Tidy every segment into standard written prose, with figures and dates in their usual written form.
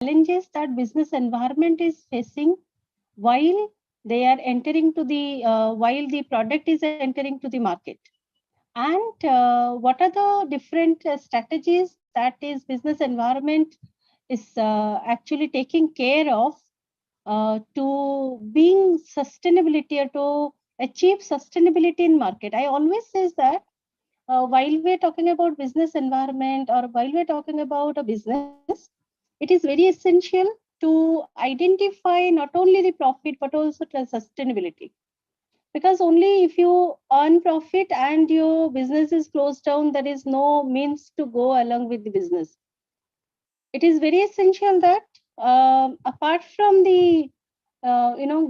challenges that business environment is facing while they are entering to the while the product is entering to the market, and what are the different strategies that is business environment is actually taking care of to being sustainability or to achieve sustainability in market. I always says that while we're talking about business environment or while we're talking about a business, it is very essential to identify not only the profit but also the sustainability. Because only if you earn profit and your business is closed down, there is no means to go along with the business. It is very essential that apart from the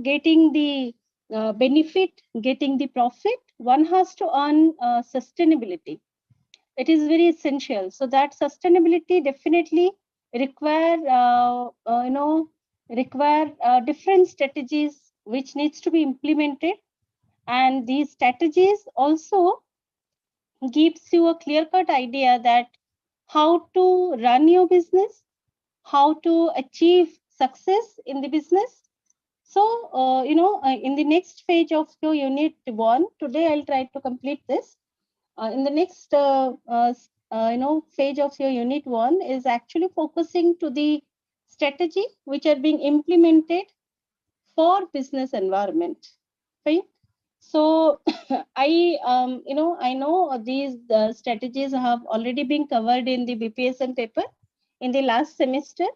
getting the benefit, getting the profit, one has to earn sustainability. It is very essential. So that sustainability definitely require require different strategies which needs to be implemented, and these strategies also gives you a clear cut idea that how to run your business, how to achieve success in the business. So in the next page of your unit 1, today I'll try to complete this. In the next phase of your unit 1 is actually focusing to the strategy which are being implemented for business environment, right? So I know these strategies have already been covered in the BPSM paper in the last semester.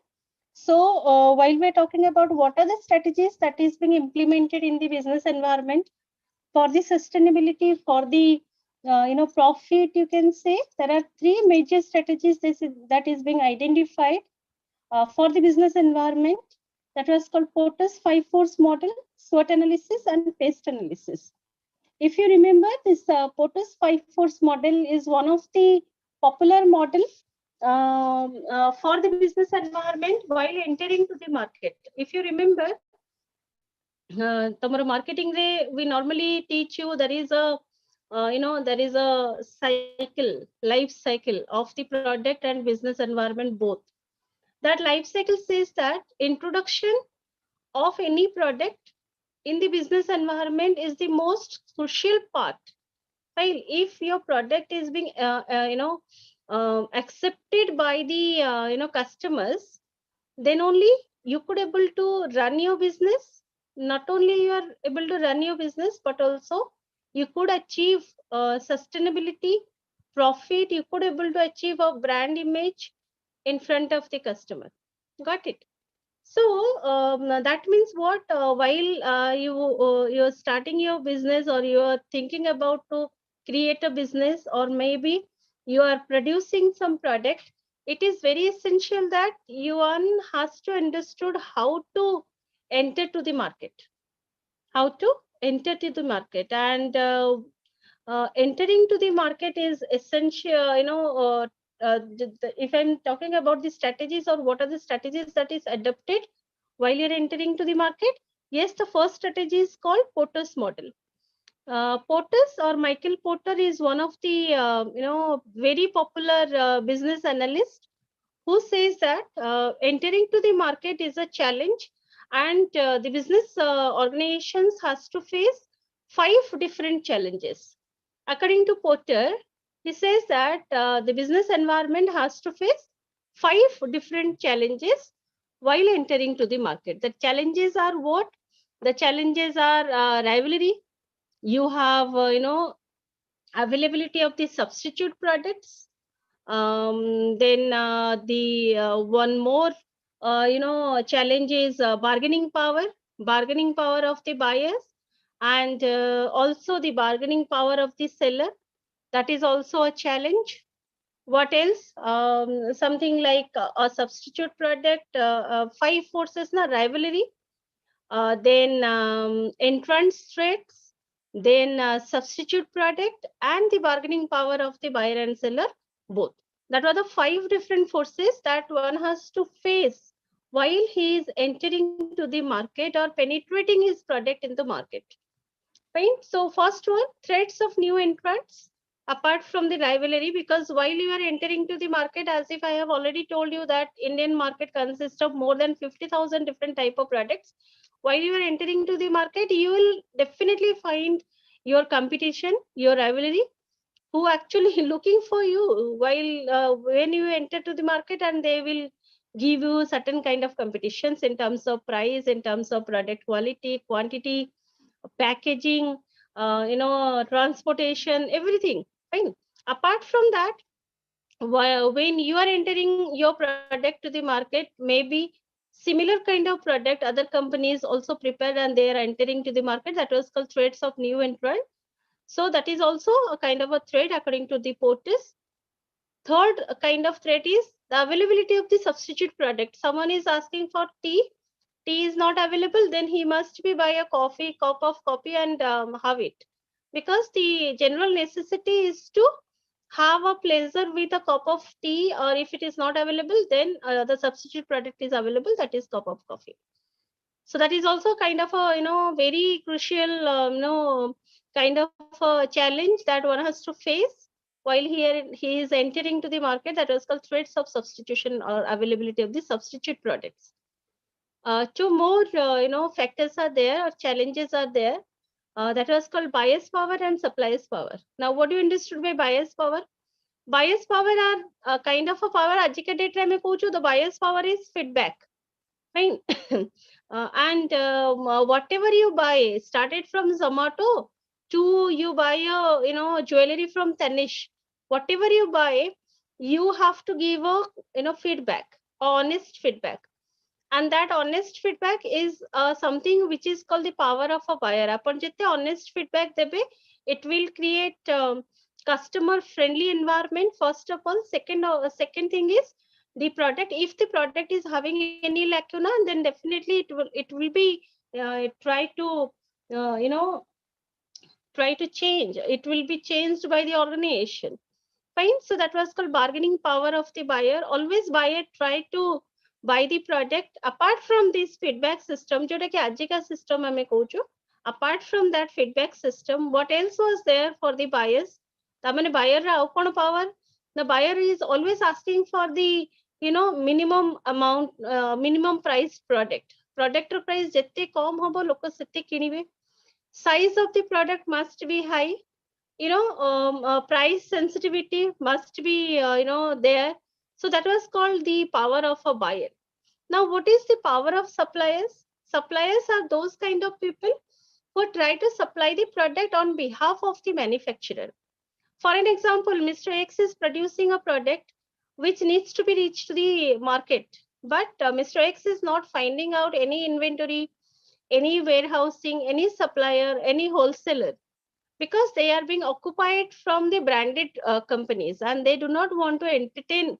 So while we're talking about what are the strategies that is being implemented in the business environment for the sustainability, for the profit, you can say there are three major strategies that is being identified for the business environment. That was called Porter's 5 force model, SWOT analysis, and pest analysis. If you remember, this Porter's 5 force model is one of the popular models for the business environment while entering to the market. If you remember, tomorrow marketing day, we normally teach you there is a there is a life cycle of the product and business environment both. That life cycle says that introduction of any product in the business environment is the most crucial part. While if your product is being accepted by the customers, then only you could able to run your business. Not only you are able to run your business, but also you could achieve sustainability, profit. You could able to achieve a brand image in front of the customer. Got it? So that means what? While you're starting your business, or you are thinking about to create a business, or maybe you are producing some product, it is very essential that one has to understood how to enter to the market, how to enter to the market, and entering to the market is essential. If I'm talking about the strategies, or what are the strategies that is adopted while you're entering to the market, yes, the first strategy is called Porter's model. Porter's, or Michael Porter, is one of the very popular business analyst who says that entering to the market is a challenge, and the business organizations has to face 5 different challenges. According to Porter, he says that the business environment has to face 5 different challenges while entering to the market. The challenges are what? The challenges are rivalry. You have availability of the substitute products. Then the one more challenge is bargaining power of the buyers, and also the bargaining power of the seller. That is also a challenge. What else? Something like a substitute product, 5 forces, na rivalry, then entrance threats, then substitute product, and the bargaining power of the buyer and seller both. That are the 5 different forces that one has to face while he is entering to the market or penetrating his product in the market. Right? So first one, threats of new entrants. apart from the rivalry, because while you are entering to the market, as if I have already told you that Indian market consists of more than 50,000 different type of products. While you are entering to the market, you will definitely find your competition, your rivalry, who actually looking for you while when you enter to the market, and they will give you certain kind of competitions in terms of price, in terms of product quality, quantity, packaging, transportation, everything. Fine. Apart from that, when you are entering your product to the market, maybe similar kind of product other companies also prepared and they are entering to the market. That was called threats of new entrant. So that is also a kind of a threat according to the Portis. Third kind of threat is the availability of the substitute product. Someone is asking for tea is not available, then he must be buy a cup of coffee and have it. Because the general necessity is to have a pleasure with a cup of tea, or if it is not available, then the substitute product is available, that is cup of coffee. So that is also kind of a very crucial kind of a challenge that one has to face while he is entering to the market. That was called threats of substitution or availability of the substitute products. Two more factors are there, or challenges are there. That was called bias power and supplies power. Now, what do you understood by bias power? Bias power are kind of a power. Ajika date mein puchu, the bias power is feedback. Fine. And whatever you buy, started from Zomato to you buy a jewelry from Tanish. Whatever you buy, you have to give a feedback, honest feedback. And that honest feedback is something which is called the power of a buyer. Upon jete honest feedback debe, it will create customer friendly environment. First of all, second thing is the product. If the product is having any lacuna, then definitely it will be try to change. It will be changed by the organization. Fine. So that was called bargaining power of the buyer. Always buyer try to buy the product. Apart from this feedback system, जोटा कि आज का system हमें कहूँ, apart from that feedback system, what else was there for the buyers? तामने buyer रा कौन power? The buyer is always asking for the minimum amount, minimum price product. Product price जितने कम होबो लोग सेते किनिबे. Size of the product must be high. Price sensitivity must be there. So that was called the power of a buyer. Now, what is the power of suppliers? Suppliers are those kind of people who try to supply the product on behalf of the manufacturer. For an example, Mr. X is producing a product which needs to be reached to the market, but Mr. X is not finding out any inventory, any warehousing, any supplier, any wholesaler, because they are being occupied from the branded companies and they do not want to entertain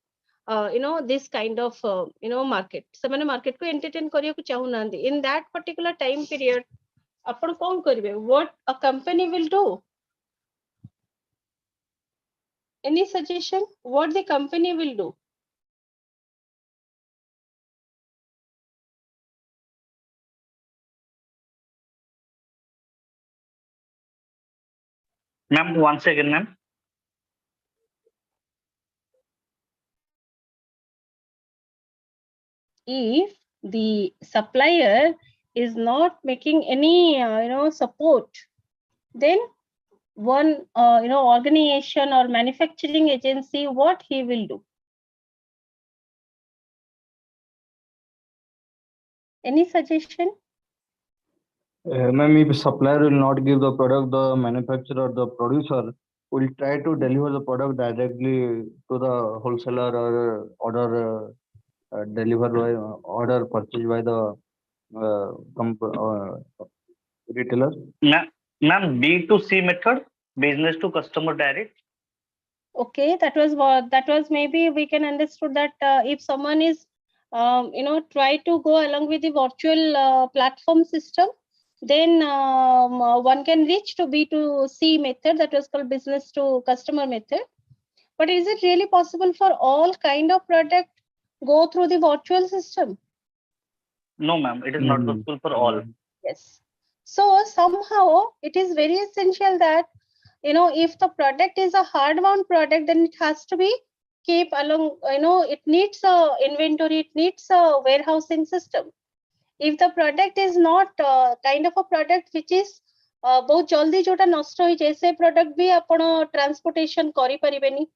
this kind of market. Semane market ko entertain kariyaku chahunandi. In that particular time period, apan kon karibe? What a company will do? Any suggestion? What the company will do? Ma'am, once again, ma'am. If the supplier is not making any support, then one organization or manufacturing agency, what he will do? Any suggestion? Ma'am, if supplier will not give the product, the manufacturer, the producer will try to deliver the product directly to the wholesaler or order delivered by order purchased by the retailer. Ma'am, B2C method, business to customer direct. Okay, that was maybe we can understood that if someone is try to go along with the virtual platform system, then one can reach to B2C method, that was called business to customer method. But is it really possible for all kind of product go through the virtual system? No, ma'am, it is not possible for all. Yes. So somehow it is very essential that if the product is a hardbound product, then it has to be keep along, it needs a inventory, it needs a warehousing system. If the product is not kind of a product which is बहुत जल्दी जोटा नष्ट हो जाए, से product भी आपण transportation करि परिबेनी,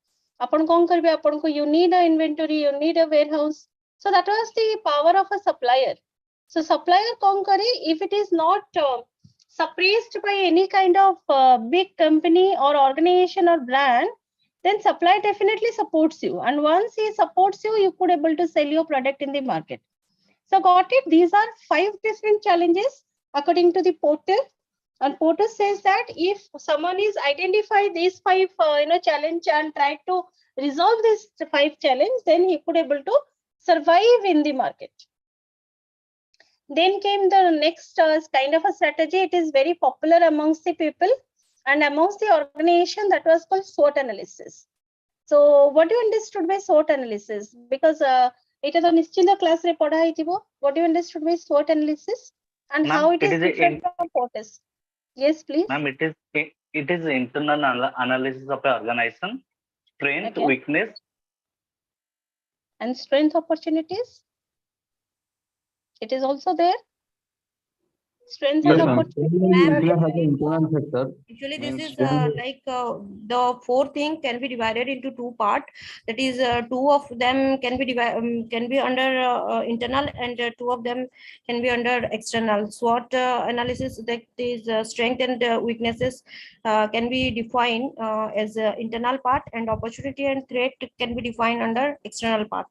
आपण कोन करबे, आपण को you need a inventory, you need a warehouse. So that was the power of a supplier. So supplier कोन करे, if it is not suppressed by any kind of big company or organization or brand, then supplier definitely supports you, and once he supports you, you could able to sell your product in the market. So got it? These are 5 different challenges according to the Porter. And Porter says that if someone is identify these 5 challenge and try to resolve this 5 challenge, then he could able to survive in the market. Then came the next kind of a strategy. It is very popular amongst the people and amongst the organization, that was called SWOT analysis. So what do you understood by SWOT analysis? Because it is a Nischinta class re padha haithibo. What do you understood by SWOT analysis and how it is different from POTUS? Yes, please. Ma'am, it is internal analysis of the organization, strength, weakness, and strength, opportunities. It is also there. Strength and opportunity. Actually, this is like the 4 thing can be divided into 2 parts. That is, 2 of them can be under internal, and 2 of them can be under external. SWOT analysis, that is strength and weaknesses can be defined as internal part, and opportunity and threat can be defined under external part.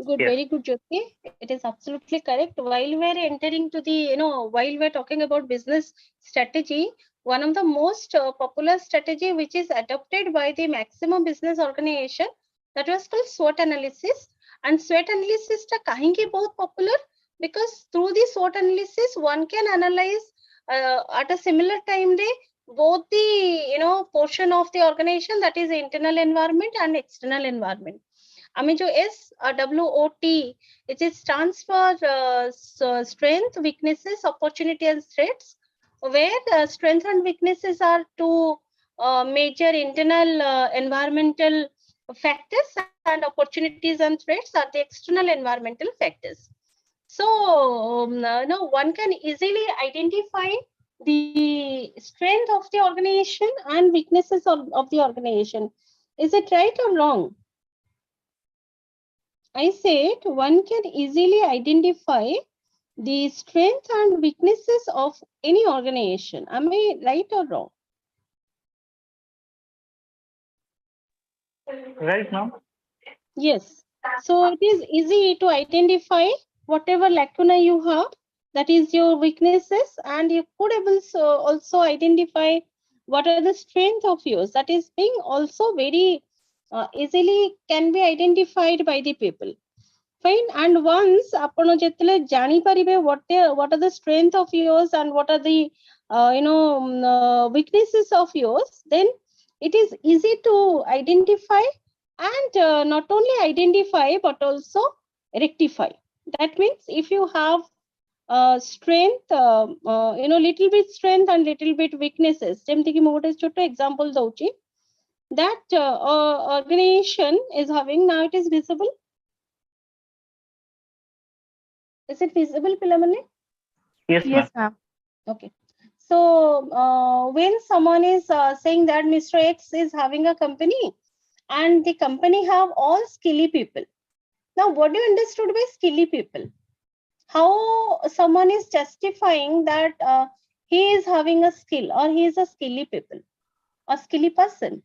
Good, very good, Jyoti. It is absolutely correct. While we're entering to the, while we're talking about business strategy, one of the most popular strategy which is adopted by the maximum business organization, that was called SWOT analysis. And SWOT analysis ta kahinki bahut popular, because through the SWOT analysis, one can analyze at a similar time day both the portion of the organization, that is internal environment and external environment. I जो SWOT, it stands for strength, weaknesses, opportunity and threats, where strength and weaknesses are 2 major internal environmental factors, and opportunities and threats are the external environmental factors. So one can easily identify the strength of the organization and weaknesses of the organization. Is it right or wrong? I said one can easily identify the strengths and weaknesses of any organization. Am I right or wrong? Right now? Yes. So it is easy to identify whatever lacuna you have, that is your weaknesses, and you could also identify what are the strengths of yours. That is being also very easily can be identified by the people. Fine. And once ଆପଣ ଯେତେବେଳେ ଜାଣିପାରିବେ what are the strength of yours and what are the weaknesses of yours, then it is easy to identify, and not only identify but also rectify. That means if you have strength, little bit strength and little bit weaknesses, ଯେମିତି କି ମୁଁ ଗୋଟେ ଛୋଟ example ଦଉଛି, that organization is having, now it is visible. Is it visible, Pilamane? Yes, ma'am. Okay. So when someone is saying that Mr. X is having a company and the company have all skilly people. Now, what do you understood by skilly people? How someone is justifying that he is having a skill or he is a skilly people, a skilly person?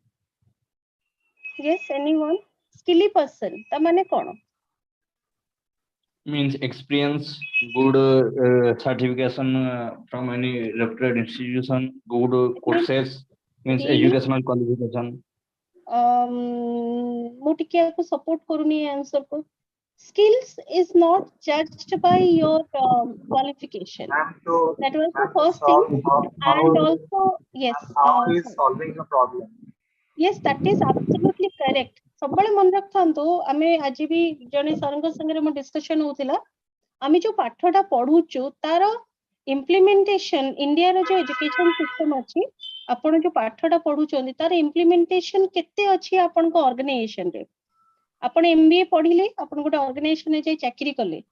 Yes, anyone? Skilly person. Ta mane kono? Means experience, good certification from any reputed institution, good courses, means educational qualification. ମୁଁ ଟିକେ ୟାକୁ support କରୁନି answer को. Skills is not judged by your qualification. That was the first thing. And also, yes. How is solving the problem? Yes, that is absolutely correct. सबବେଳେ मन रखथांतु, आमे आजि भी जने सरंग संगे म डिस्कशन होतिला, आमे जो पाठटा पढुचु तार implementation India रो जो education system अछि आपण जो पाठटा पढुचोंदी तार implementation केते अछि आपण को organization रे आपण MBA पढिले आपण गोटे organization रे जाई चाकरी कले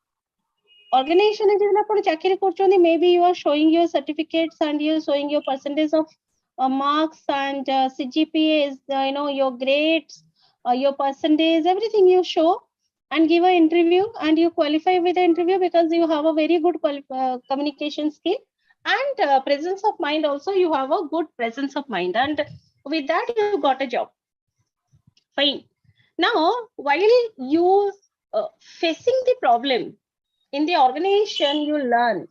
organization रे जेना आपण चाकरी करचोंदी maybe you are showing your certificates and you are showing your percentage of marks and CGPA is you know your grades your percentage everything you show and give an interview and you qualify with the interview because you have a very good communication skill and presence of mind also you have a good presence of mind and with that you got a job. Fine. Now while you facing the problem in the organization you learn.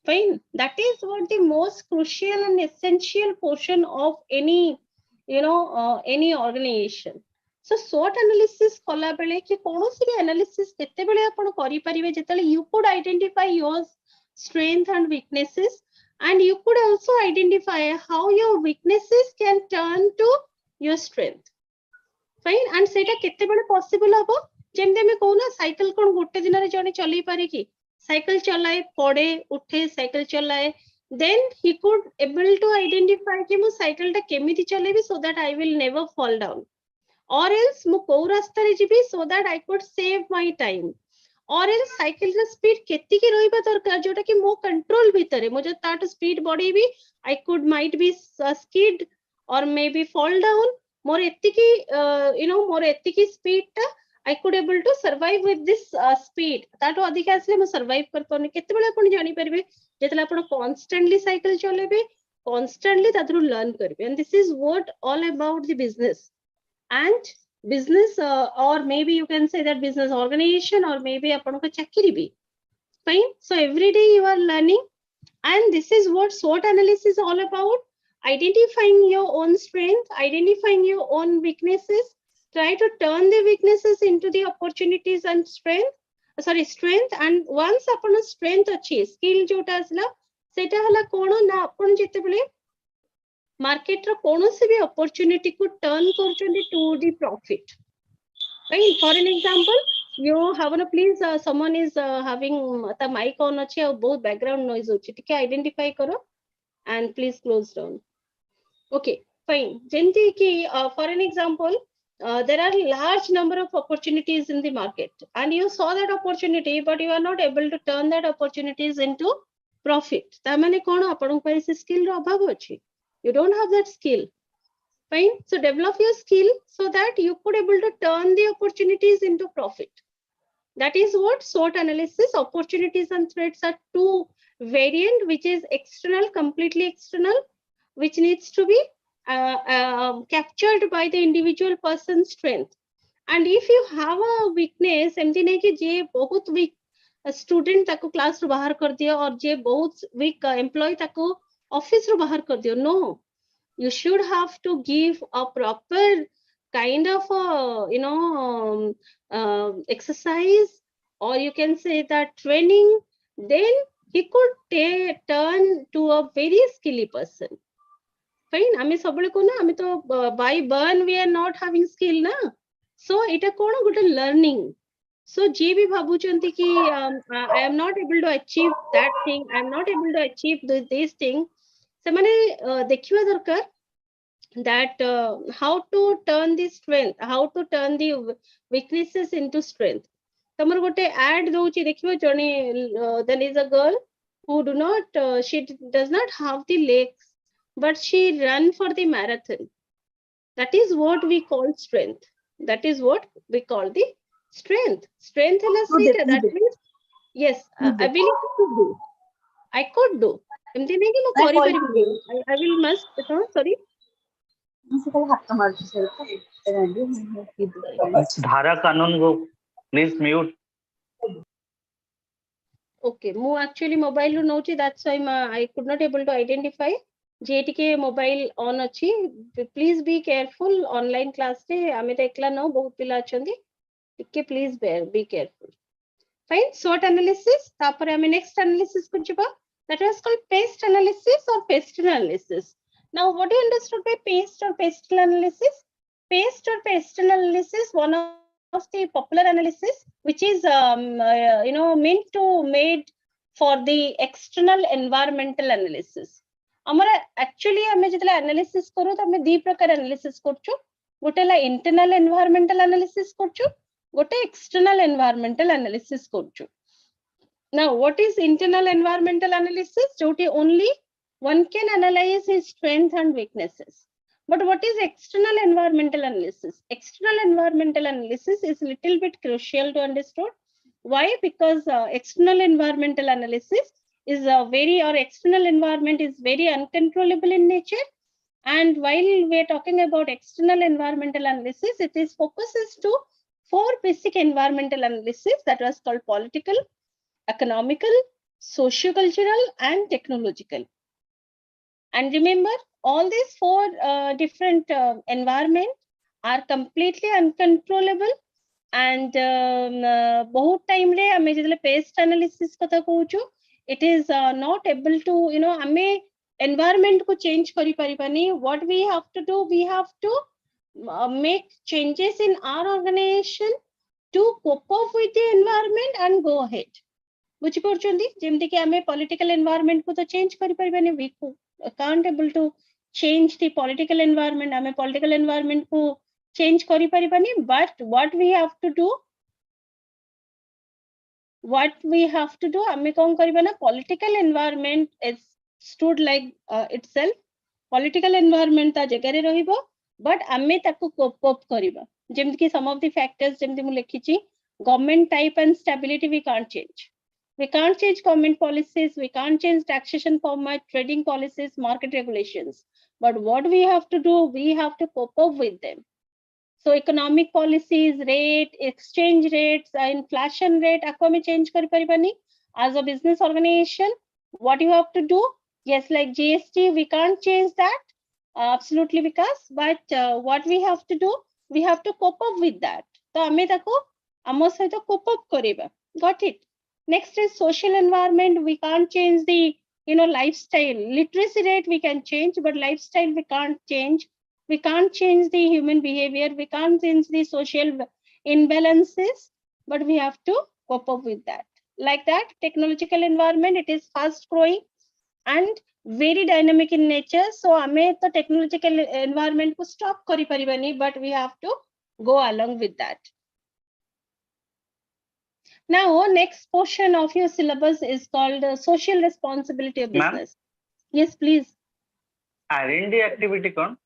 Fine. That is what the most crucial and essential portion of any any organization. So SWOT analysis kala bele ki konosi bi analysis kete bele apan kari paribe jetale you could identify your strength and weaknesses and you could also identify how your weaknesses can turn to your strength. Fine. And seta kete bele possible habo jemde me कहूना cycle kon gote दिन रे जने चली पारे ki cycle चलाए पड़े उठे cycle चलाए then he could able to identify कि मु cycle टा केमिति चलेबी so that I will never fall down or else मु को रास्ता रे जिबी so that I could save my time or else cycle रा speed केति की रहिबा दरकार जोटा कि मो control भितरे मु जो ताट speed बढ़ेबी I could might be skid or maybe fall down more एतिकी more एतिकी speed टा I could able to survive with this speed ताटो अधिक आसले मु survive कर पने केते बेले आपण जानि परबे जेतले आपण constantly cycle चलेबे constantly तादरु learn करबे and this is what all about the business and business or maybe you can say that business organization or maybe आपण को चाकरी भी fine. So every day you are learning and this is what SWOT analysis is all about, identifying your own strength, identifying your own weaknesses, try to turn the weaknesses into the opportunities and strength and once upon strength achi skill jota asla seta hala kono na apun jetebele market ro konosi bi opportunity ko turn korchandi to the profit. Right? For an example, you have a please someone is having the mic on achi or both background noise hochi tike identify karo and please close down. Okay, fine. Jenti ki for an example, there are large number of opportunities in the market and you saw that opportunity but you are not able to turn that opportunities into profit. Ta mane kono apanuk pai se skill ro abhav achi. You don't have that skill. Fine. So develop your skill so that you could able to turn the opportunities into profit. That is what SWOT analysis. Opportunities and threats are two variant which is external, completely external, which needs to be captured by the individual person's strength. And if you have a weakness, एमती नहीं कि जे बहुत weak student ताको class रो बाहर कर दिया और जे बहुत weak employee ताको office रो बाहर कर दिया. No, you should have to give a proper kind of exercise or you can say that training. Then he could turn to a very skilly person. Fine. आमी सबले को ना आमी तो by burn we are not having skill ना. So इटा कोण गुटे learning. So जे भी भाबुचंती कि I am not able to achieve that thing, I am not able to achieve this thing. से माने देखिवा दरकार that how to turn the strength, how to turn the weaknesses into strength. तमर गोटे ad दोची देखिवा जने there is a girl who do not she does not have the legs but she run for the marathon. That is what we call strength. That is what we call the strength. Strength is a that means yes, ability to do. I could do. I will must. Sorry. Dhara Kanun go. Please mute. Okay, mu actually mobile ru nochi. That's why I could not able to identify. JTK mobile on achi. Please be careful. Online class re ame to ekla no bahut pila achandi. Tikke please be careful. Fine. SWOT analysis. Tapare ame next analysis ko jiba. That was called paste analysis or pestle analysis. Now, what do you understood by paste or pestle analysis? Paste or pestle analysis, one of the popular analysis, which is meant to made for the external environmental analysis. हमरा actually हमें जितला analysis करो तो हमें दी प्रकार analysis करचो गोटे ला internal environmental analysis करचो गोटे external environmental analysis करचो. Now what is internal environmental analysis? जोटी only one can analyze his strength and weaknesses. But what is external environmental analysis? External environmental analysis is little bit crucial to understand. Why? Because external environmental analysis is external environment is very uncontrollable in nature. And while we are talking about external environmental analysis, it is focuses to 4 basic environmental analysis that was called political, economical, socio-cultural, and technological. And remember, all these 4 different environment are completely uncontrollable. And बहुत time रे हमें जितले pest analysis कथा कहूचु, it is not able to, हमें environment को change करी परिबानी. What we have to do, we have to make changes in our organization to cope up with the environment and go ahead. बुझी पड़छन्ती जेमति कि हमें political environment को तो change करी परिबानी. We can't able to change the political environment. हमें political environment को change करी परिबानी. But what we have to do, हमें कौन करिबा ना, political environment is stood like itself. Political environment ता जगह रे रहिबो, but हमें ताको cope up करिबा. जेमति कि some of the factors जेमति मु लिखिची, government type and stability we can't change. We can't change government policies, we can't change taxation format, trading policies, market regulations. But what we have to do, we have to cope up with them. So economic policies, rate, exchange rates, inflation rate, आपको हमें change करी परिबानी. As a business organization, what you have to do? Yes, like GST, we can't change that, absolutely because. But what we have to do, we have to cope up with that. तो हमें ताको आमो सहित cope up करिबा. Got it? Next is social environment. We can't change the lifestyle. Literacy rate we can change, but lifestyle we can't change. We can't change the human behavior. We can't change the social imbalances, but we have to cope up with that. Like that, technological environment, it is fast growing and very dynamic in nature. So हमें तो technological environment को stop करी परिबानी, but we have to go along with that. Now, next portion of your syllabus is called social responsibility of business. Yes, please. R&D activity कौन?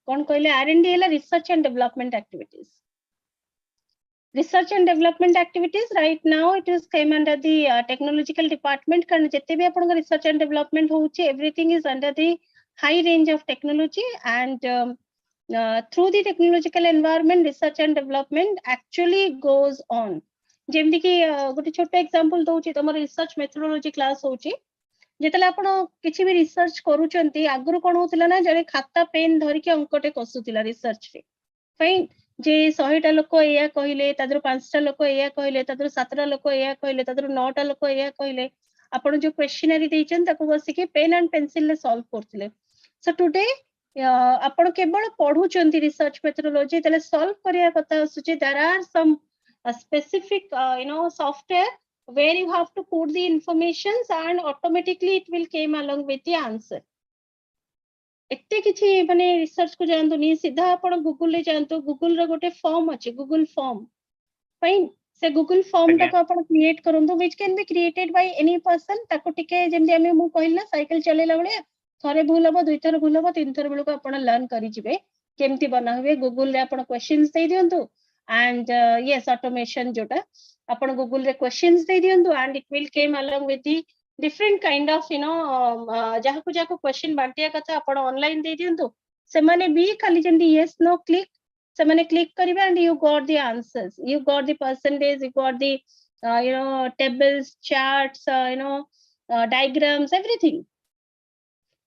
कौन कहले? R&D है research and development activities. Research and development activities right now it is came under the technological department. कारण जितने भी अपन का research and development होचे, everything is under the high range of technology, and through the technological environment, research and development actually goes on. जेमति कि गोटे छोटे example दउची, तमर research methodology class होची. जेतले आपण किछि भी रिसर्च करूचंती, आगरु कोन होतिला ना, जरे खाता पेन धरि के अंकटे कसुतिला रिसर्च रे. फाइन जे 100 टा लोक एया कहिले, तादर 5 टा लोक एया कहिले, तादर 7 टा लोक एया कहिले, तादर 9 टा लोक एया कहिले. आपण जो क्वेश्चनरी देइचन ताको बसी के पेन एंड पेंसिल ले सॉल्व करथिले. सो टुडे आपण केवल पढुचंती रिसर्च मेथोडोलॉजी, तले सॉल्व करिया कथा सुचे. There are some a specific software where you have to put the informations and automatically it will came along with the answer. एते किछि माने रिसर्च को जानतो नि, सीधा आपण गूगल ले जानतो. गूगल रे गोटे फॉर्म अछि, गूगल फॉर्म. फाइन, से गूगल फॉर्म तक आपण create करंतो, which can be created by any person. ताको टिके जेमि हमें मु कहिला साइकिल चलेला बळे थरे भूल हबो, दुई थर भूल हबो, तीन थर बेलको आपण लर्न करि जिवे केमति बना हुए. गूगल रे आपण क्वेश्चंस दे दियंतु, and yes, automation jota apan Google re questions de diyantu, and it will came along with the different kind of jahaku question bantiya katha apan online de diyantu. semane bi khali jendi yes no click semane click karibe and you got the answers, you got the percentage, you got the tables, charts, diagrams, everything.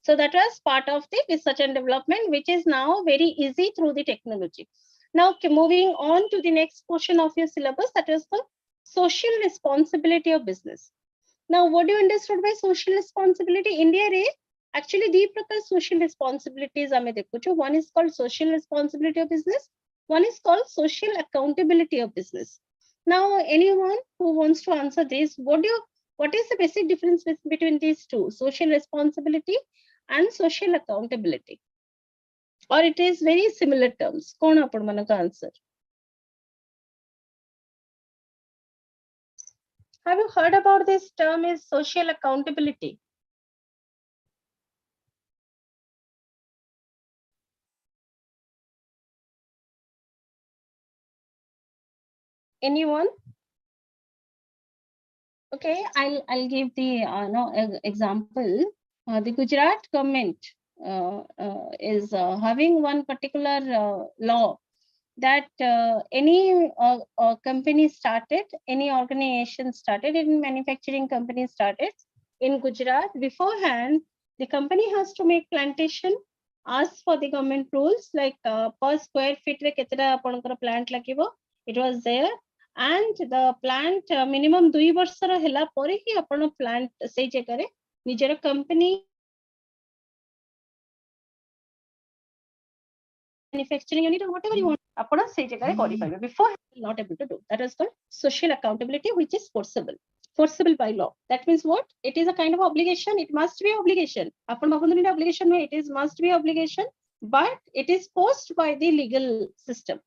So that was part of the research and development, which is now very easy through the technology. Now, moving on to the next portion of your syllabus, that is the social responsibility of business. Now, what do you understood by social responsibility? India re actually the prakar social responsibilities ame dekhuchu. One is called social responsibility of business. One is called social accountability of business. Now, anyone who wants to answer this, what do you What is the basic difference between these two, social responsibility and social accountability? Or it is very similar terms? Kona apan manaka answer. Have you heard about this term is social accountability? Anyone? Okay, I'll give the example. The Gujarat government is having one particular law that any company started, any organization started, in manufacturing company started in Gujarat, beforehand, the company has to make plantation, ask for the government rules like per square feet re ketara apankara plant lagibo. It was there, and the plant minimum 2 ବର୍ଷର ହେଲା ପରେ ହିଁ ଆପଣ plant ସେଇ ଜାଗାରେ ନିଜର company manufacturing unit or whatever you want, apana sei jagare kari paribe. Before not able to do. That is called social accountability, which is forcible by law. That means what? It is a kind of obligation. It must be obligation. Apan bhabundu ni obligation mein, it is must be obligation, but it is forced by the legal system.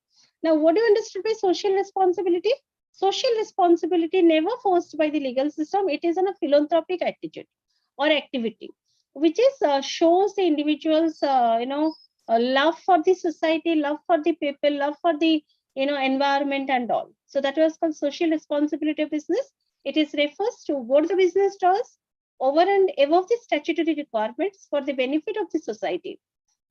Now, what do you understand by social responsibility? Social responsibility never forced by the legal system. It is a philanthropic attitude or activity, which is shows the individual's love for the society, love for the people, love for the environment and all. So that was called social responsibility of business. It is refers to what the business does over and above the statutory requirements for the benefit of the society.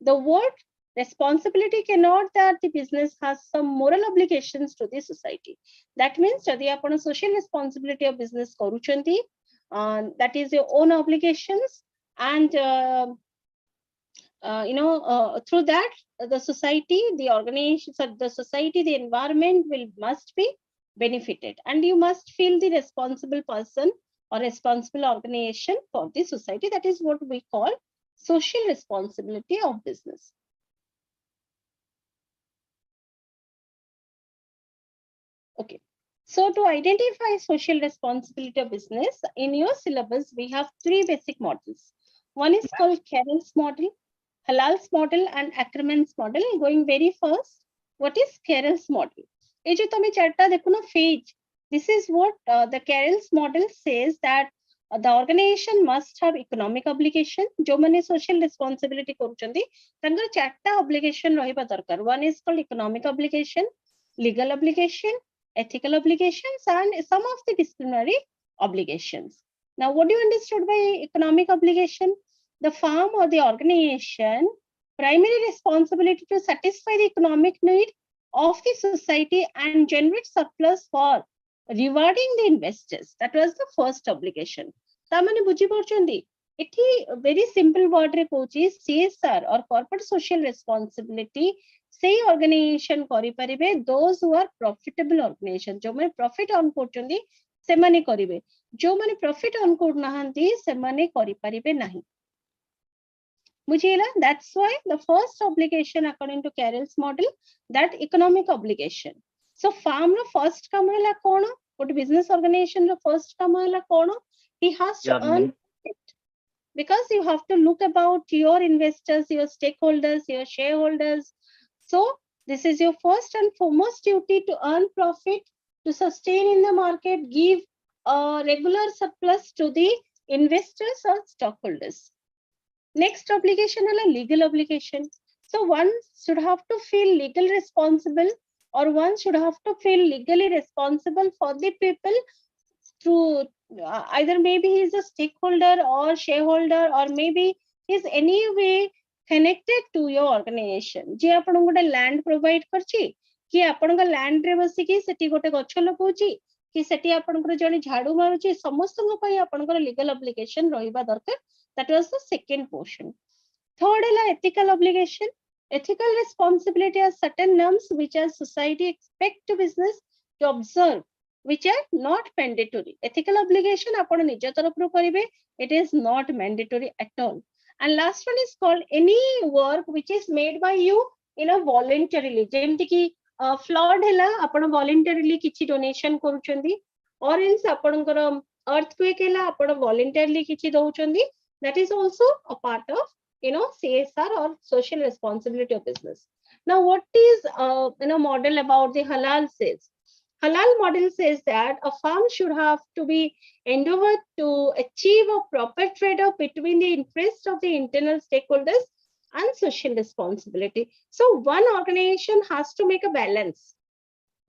The word responsibility cannot that the business has some moral obligations to the society. That means jodi apana social responsibility of business karuchanti, that is your own obligations, and through that the society, the organization, the society, the environment must be benefited, and you must feel the responsible person or responsible organization for the society. That is what we call social responsibility of business. Okay, so to identify social responsibility of business, in your syllabus we have 3 basic models. One is called Carroll's model, Halal's model, and Ackerman's model. Going very first, what is Carroll's model? This is what the Carroll's model says, that the organization must have economic obligation. Jo mane social responsibility koruchandi, tankar chatta obligation rahiba darkar. One is called economic obligation, legal obligation, ethical obligations, and some of the disciplinary obligations. Now, what do you understood by economic obligation? The firm or the organization primary responsibility to satisfy the economic need of the society and generate surplus for rewarding the investors. That was the first obligation. Tamane buji porchandi. Iti very simple word re kochi CSR or corporate social responsibility. Say organization kari paribe those who are profitable organization. Jo mane profit on porchandi se mane karibe. Jo mane profit on kor nahanti se mane kari paribe nahi. That's why the first obligation according to Carroll's model, that economic obligation. So farm no first kamala kono, what business organization no first kamala kono, he has to earn it, because you have to look about your investors, your stakeholders, your shareholders. So this is your first and foremost duty, to earn profit, to sustain in the market, give a regular surplus to the investors or stockholders. Next obligation is a legal obligation. So one should have to feel legal responsible, or one should have to feel legally responsible for the people through either maybe he is a stakeholder or shareholder, or maybe is any way connected to your organization. Je apan gote land provide karchi, ki apan ka land re basi ki seti gote gachha lagauchi, ki seti apan ko jani jhadu maruchi, samastanga pai apan ko legal obligation rahiba darkar. That was the second portion. Third is ethical obligation. Ethical responsibility are certain norms which as society expect to business to observe, which are not mandatory. Ethical obligation apan nija tarafru karibe, it is not mandatory at all. And last one is called any work which is made by you voluntarily. Jemti ki flood hela apan voluntarily kichi donation karuchandi, or else apankara earthquake hela apana voluntarily kichi dauchandi, that is also a part of CSR or social responsibility of business. Now what is model about the halal says? Halal model says that a firm should have to be endeavored to achieve a proper trade-off between the interest of the internal stakeholders and social responsibility. So one organization has to make a balance.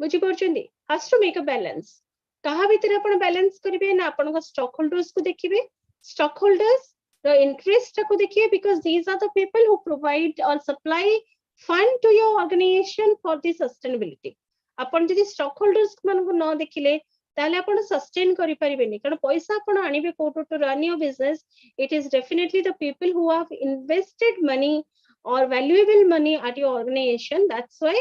Has to make a balance. Kaha bhitere apna balance karibe na apanka stockholders ko dekhibe. Stockholders the interest ko dekhibe, because these are the people who provide or supply fund to your organization for the sustainability. Apan jodi stockholders manku na dekhile ताले आपण sustain करि परिबेनी, कारण पैसा आपण आनिबे कोटो to run your business. It is definitely the people who have invested money or valuable money at your organization. That's why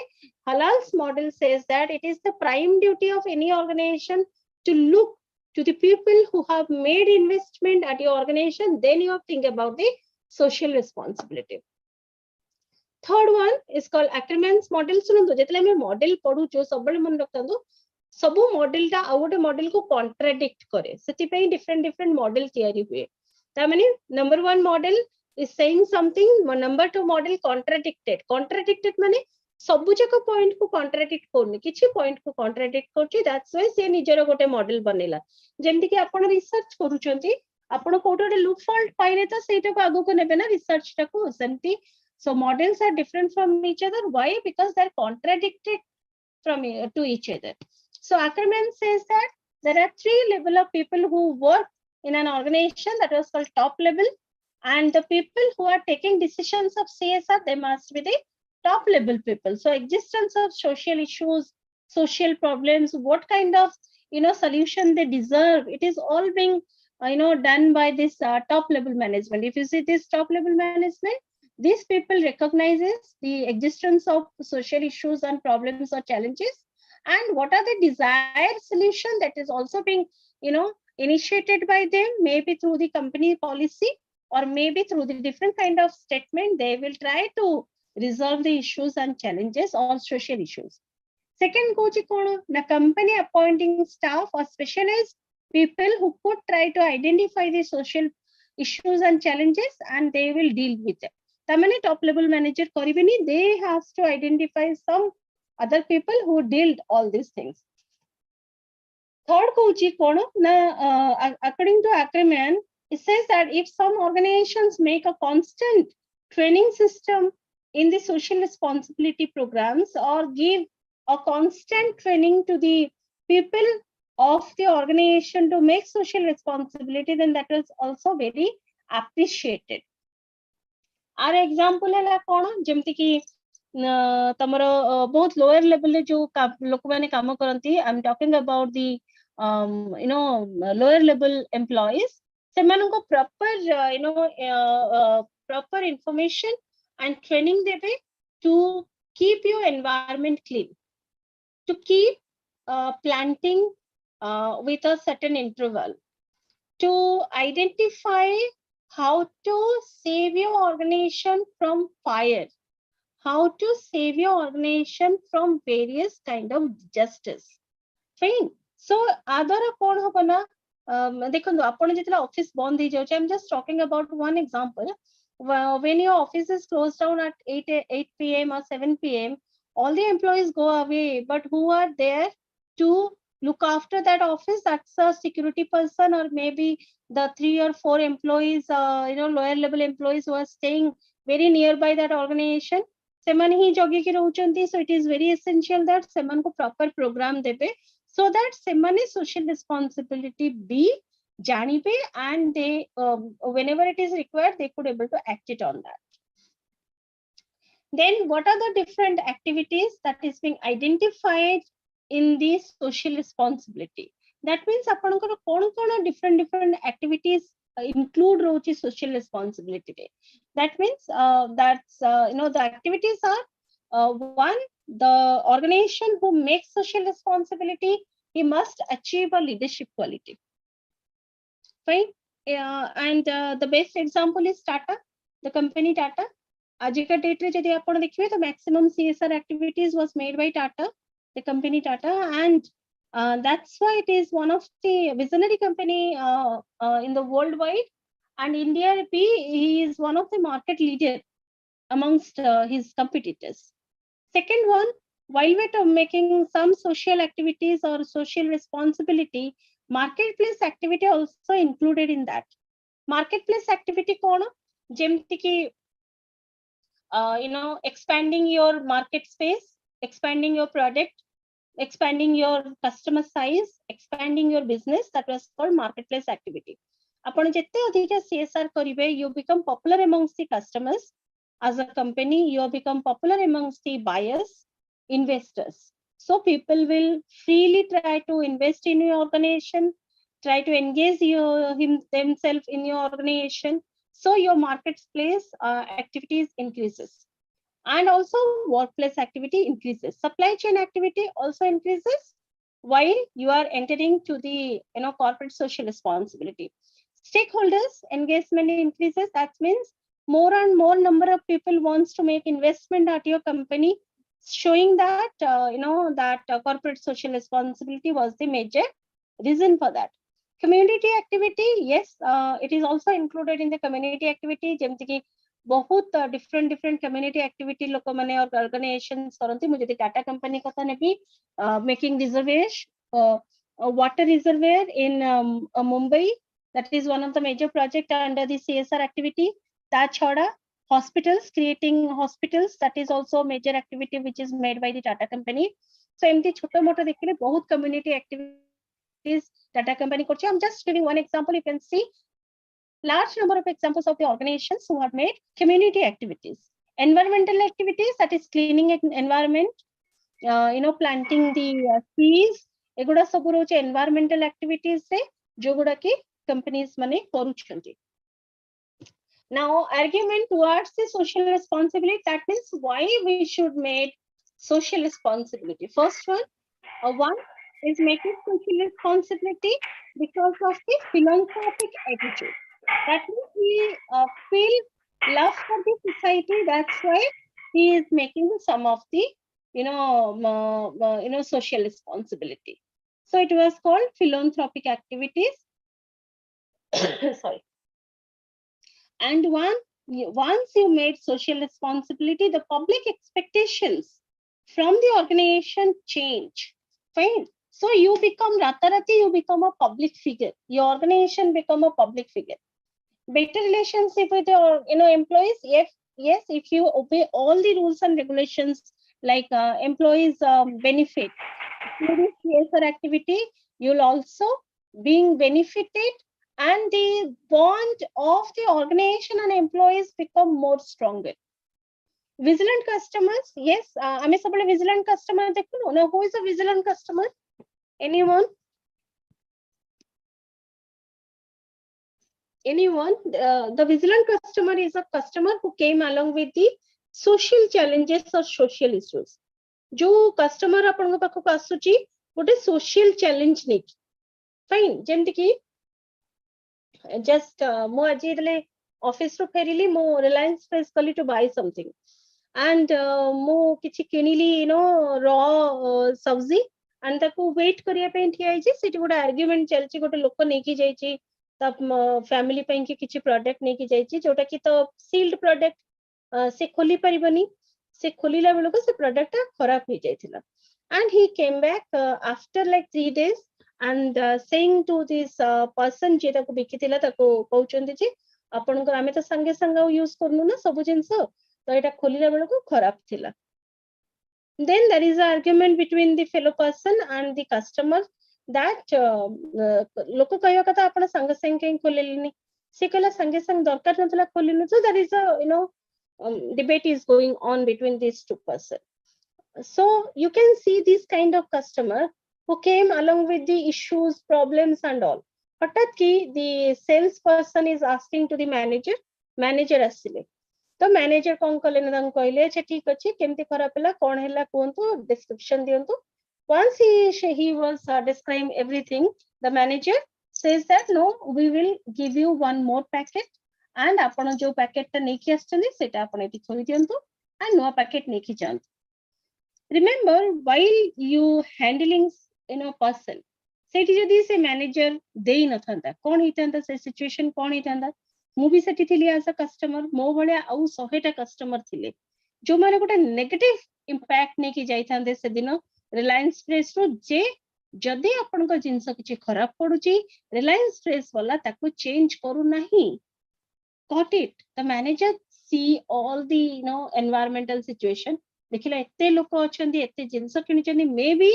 Halal's model says that it is the prime duty of any organization to look to the people who have made investment at your organization. Then you have to think about the social responsibility. Third one is called Ackerman's model. सुनंतु जेतले हम model पढु जो सबले मन रखतंदु सबु model टा आ गोटे model को contradict करे, सेति पे डिफरेंट मॉडल तयारी हुए. ता माने number 1 model is saying something, number 2 model contradicted माने सबु जक पॉइंट को contradict करनी, किछि पॉइंट को contradict करछि. that's why से निजर गोटे मॉडल बनेला. जेमति कि आपण रिसर्च करूचंती, आपण कोटोटे लूप फॉल्ट पाइले त सेटा को आगो को नेबे ना रिसर्च टा को सेमति. So models are different from each other. Why? Because they're contradicted from to each other. So Ackerman says that there are 3 levels of people who work in an organization, that was called top level, and the people who are taking decisions of CSR, they must be the top level people. So existence of social issues, social problems, what kind of solution they deserve, it is all being done by this top level management. If you see this top level management, these people recognizes the existence of social issues and problems or challenges, and what are the desired solution that is also being initiated by them, maybe through the company policy or maybe through the different kind of statement. They will try to resolve the issues and challenges or social issues. Second kochi kono na company appointing staff or specialized people who could try to identify the social issues and challenges and they will deal with them. Tamane top level manager karibeni, they have to identify some other people who dealt all these things. Third kochi kono na according to Ackerman, it says that if some organizations make a constant training system in the social responsibility programs or give a constant training to the people of the organization to make social responsibility, then that is also very appreciated. Our example है कौन, जेमती कि तमरो बहुत lower level ले जो लोक माने काम करंती. I am talking about the lower level employees. सेमानको proper information and training देबे to keep your environment clean, to keep planting with a certain interval, to identify how to save your organization from fire, how to save your organization from various kind of disasters. Fine. So adara kon hobana देखो आपण जेतला office बंद हो जाउछ. I am just talking about one example. When your office is closed down at 8 p.m. or 7 p.m, all the employees go away, but who are there to look after that office? That's a security person or maybe the 3 or 4 employees, lower level employees who are staying very nearby that organization. सेमान ही जगे के रहउचंती. So it is very essential that सेमान को proper program देबे, so that semane social responsibility be janibe and they whenever it is required they could able to act it on that. Then what are the different activities that is being identified in the social responsibility? That means apankar kon different activities include rochi social responsibility pe. That means the activities are one, the organization who makes social responsibility, he must achieve a leadership quality. Fine. And the best example is Tata, the company Tata. Ajika date re jodi apan dekhibe, the maximum CSR activities was made by Tata, the company Tata, and That's why it is one of the visionary company in the worldwide, and India he is one of the market leader amongst his competitors. Second one, while we're making some social activities or social responsibility, marketplace activity also included in that. Marketplace activity kona jemti ki expanding your market space, expanding your product, expanding your customer size, expanding your business. That was called marketplace activity. Upon jette adhika CSR karibe, you become popular amongst the customers. As a company, you become popular amongst the buyers, investors. So people will freely try to invest in your organization, try to engage themselves in your organization. So your marketplace activities increases. And also workplace activity increases. Supply chain activity also increases while you are entering to the corporate social responsibility. Stakeholders engagement increases. That means more and more number of people wants to make investment at your company, showing that corporate social responsibility was the major reason for that. Community activity, yes, it is also included in the community activity. जेमती कि बहुत different community activity लोक माने और organizations करंती. मुझे Tata company कथा नेबी making reservoir water reservoir in Mumbai. That is one of the major project under the CSR activity. That chhoda hospitals, creating hospitals, that is also a major activity which is made by the Tata company. So एमती छोटा मोटा देखले बहुत community activities Tata company करछे. I'm just giving one example. You can see large number of examples of the organizations who have made community activities. Environmental activities, that is cleaning environment, planting the trees. एगुड़ा सब रोचे environmental activities से जो गुड़ा की companies मने करूछंती. Now argument towards the social responsibility, that means why we should make social responsibility. First one is making social responsibility because of the philanthropic attitude. That means he feel love for the society. That's why he is making some of the social responsibility. So it was called philanthropic activities. Sorry. And once you made social responsibility, the public expectations from the organization change. Fine. So you become ratarati, you become a public figure. Your organization become a public figure. Better relationship with your employees. Yes, if you obey all the rules and regulations, like employees benefit through CSR activity, you'll also being benefited, and the bond of the organization and employees become more stronger. Vigilant customers, yes, I'm a vigilant customer. Now, who is a vigilant customer? Anyone? The vigilant customer is a customer who came along with the social challenges or social issues. जो customer आपन पाखक आसुची गोटे social challenge नहीं. Fine. जेमती कि just मो आज इतले office रो फेरिली मो Reliance Fresh कली to buy something, and मो किछि किनिली raw sabzi, and ताको wait करिया पे ठिया आइछि. सेठी गोटे argument चलछि, गोटे लोक नेकी जाइछि तब फैमिली पे किछि प्रोडक्ट नेकी जाइछि जोटा कि तो सील्ड प्रोडक्ट से खोली परिबनी. से खोलिला बेलको से प्रोडक्ट खराब हो जाइथिला, and he came back after like 3 days and saying to this person जे ताको बिकिथिला ताको कहउचंदी जे आपन को आमे तो संगे संगे यूज करनु ना सब जिंस, तो एटा खोलिला बेलको खराब थिला. Then there is an argument between the fellow person and the customer that लोक कहया कथा आपण संगे संगे खोलेलिनी, से कहला संगे संगे दरकार नथला खोलिनु. So there is a debate is going on between these two persons. So you can see this kind of customer who came along with the issues, problems and all. हठात कि the sales person is asking to the manager आसिले, तो manager कौन कले न कहले अच्छा ठीक अछि केमती खराब हला कोन हला कोंतो description दियंतु. Once he was describing everything, the manager says that no, we will give you one more packet, and आपण जो पैकेट ता नेकी आछनी सेटा आपण एटी खोली दियंतु and नो पैकेट नेकी जांतु. Remember, while you handling person सेठी जदी से मैनेजर देई न थांदा कोन हितांदा से सिचुएशन कोन हितांदा मु भी सेठी थिली एज अ कस्टमर मो भले आउ 100 टा कस्टमर थिले जो माने गोटे नेगेटिव इंपैक्ट ने की जाई थांदे से दिन रिलायंस फ्रेश रो जे जदी आपन को जिंस किछि खराब पडुची रिलायंस फ्रेश वाला ताको चेंज करू नाही got it the manager see all the environmental situation देखिला एते लोक अछंदी एते जिंस किनिचनी मे बी